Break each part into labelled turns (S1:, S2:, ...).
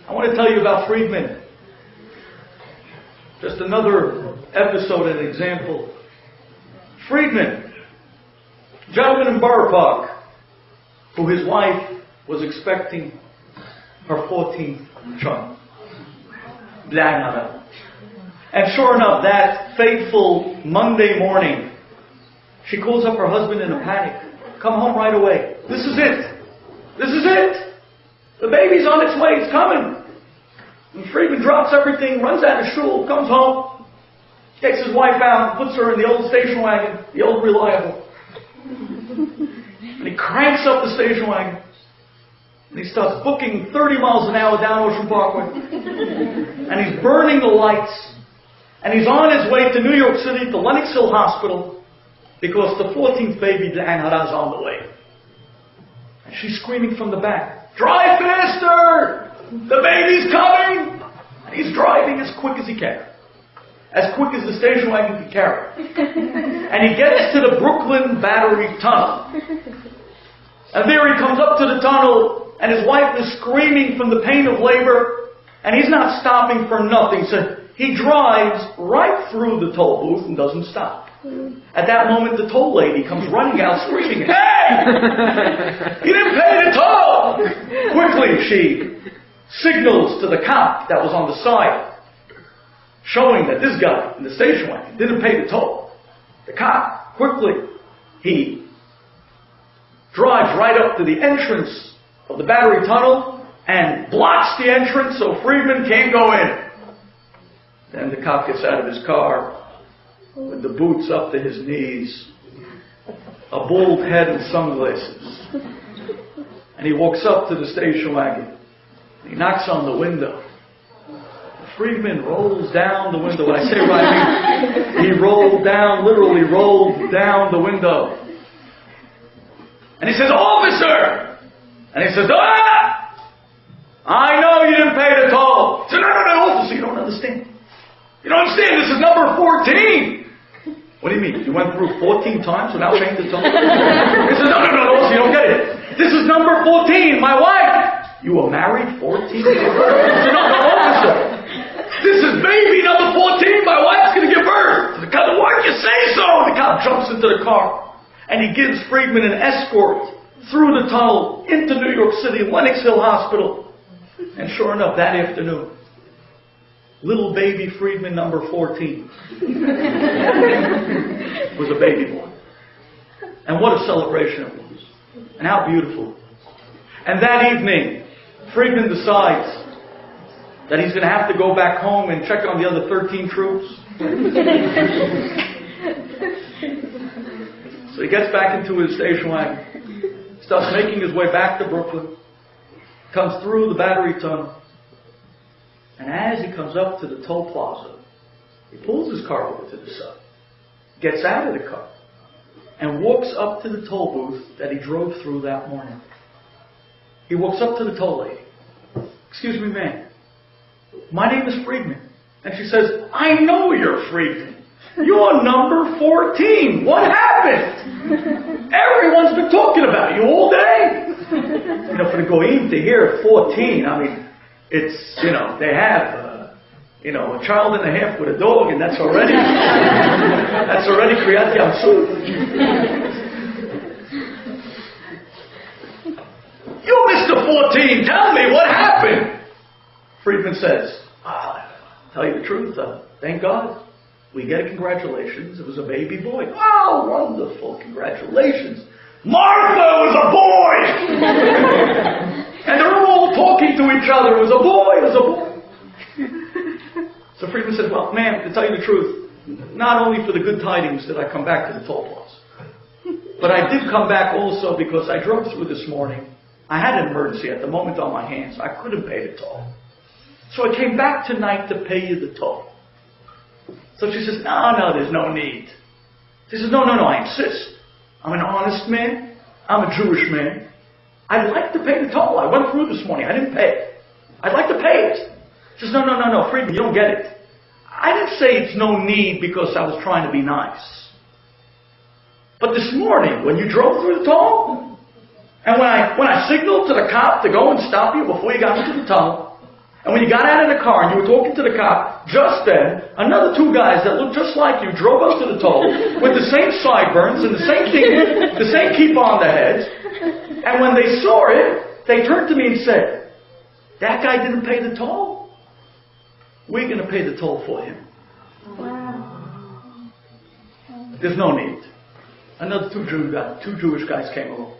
S1: I want to tell you about Friedman. Just another episode and example. Friedman, gentleman in Borough Park, who his wife was expecting her 14th child. And sure enough, that fateful Monday morning, she calls up her husband in a panic. Come home right away. This is it. This is it. The baby's on its way. It's coming. And Friedman drops everything, runs out of shul, comes home, takes his wife out, puts her in the old station wagon, the old reliable. And he cranks up the station wagon. And he starts booking 30 miles an hour down Ocean Parkway. And he's burning the lights. And he's on his way to New York City, to Lenox Hill Hospital, because the 14th baby, Dan Hara's on the way. And she's screaming from the back, "Drive faster! The baby's coming!" And he's driving as quick as he can. As quick as the station wagon can carry. And he gets to the Brooklyn Battery Tunnel. And there he comes up to the tunnel, and his wife is screaming from the pain of labor, and he's not stopping for nothing. So he drives right through the toll booth and doesn't stop. At that moment, the toll lady comes running out screaming, "Hey! You didn't pay the toll!" Quickly, she signals to the cop that was on the side, showing that this guy in the station wagon didn't pay the toll. The cop, quickly, he drives right up to the entrance of the Battery Tunnel and blocks the entrance so Friedman can't go in. Then the cop gets out of his car with the boots up to his knees, a bald head and sunglasses. And he walks up to the station wagon. He knocks on the window. Friedman rolls down the window. When I say right, I mean, he rolled down, literally rolled down the window. And he says, "Officer!" And he says, "Ah! I know you didn't pay the toll." He said, No, officer, you don't understand. You don't understand, this is number 14. What do you mean? You went through 14 times without paying the toll? He says, No, officer, you don't get it. This is number 14, my wife. You were married 14 years? He said, No, officer. This is baby number 14. My wife's going to give birth. The cop, "Why don't you say so?" The cop jumps into the car. And he gives Friedman an escort through the tunnel into New York City, Lenox Hill Hospital. And sure enough, that afternoon, little baby Friedman number 14 was a baby boy. And what a celebration it was. And how beautiful. And that evening, Friedman decides that he's going to have to go back home and check on the other 13 troops. So he gets back into his station wagon, starts making his way back to Brooklyn, comes through the Battery Tunnel, and as he comes up to the toll plaza, he pulls his car over to the side, gets out of the car, and walks up to the toll booth that he drove through that morning. He walks up to the toll lady. "Excuse me, ma'am. My name is Friedman." And she says, "I know you're Friedman. You're number 14. What happened? Everyone's been talking about you all day." You know, for the Goyim to hear 14, I mean, it's, they have, a child and a half with a dog, and that's already Kriyat Yam Suf. "You, Mr. 14, tell me what happened." Friedman says, "I'll tell you the truth, thank God. We get a congratulations. It was a baby boy." "Oh, wonderful. Congratulations." "Martha was a boy!" And they're all talking to each other. "It was a boy, it was a boy." So Friedman said, "Well, ma'am, to tell you the truth, not only for the good tidings did I come back to the toll plaza, but I did come back also because I drove through this morning. I had an emergency at the moment on my hands. I couldn't pay the toll. So I came back tonight to pay you the toll." So she says, No, there's no need." She says, No, I insist. I'm an honest man. I'm a Jewish man. I'd like to pay the toll. I went through this morning. I didn't pay it. I'd like to pay it. She says, No, Friedman, you don't get it. I didn't say it's no need because I was trying to be nice. But this morning, when you drove through the toll, And when I signaled to the cop to go and stop you before you got into the tunnel, and when you got out of the car and you were talking to the cop, just then, another two guys that looked just like you drove up to the toll with the same sideburns and the same thing, the same keep on their heads. And when they saw it, they turned to me and said, "That guy didn't pay the toll. We're going to pay the toll for him."
S2: Wow.
S1: There's no need. Another two Jewish guys came along.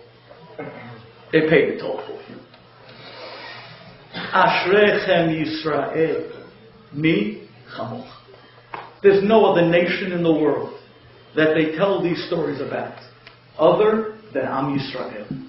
S1: They paid the toll for him. Ashrechem Yisrael, mi chamoch. There's no other nation in the world that they tell these stories about other than Am Yisrael.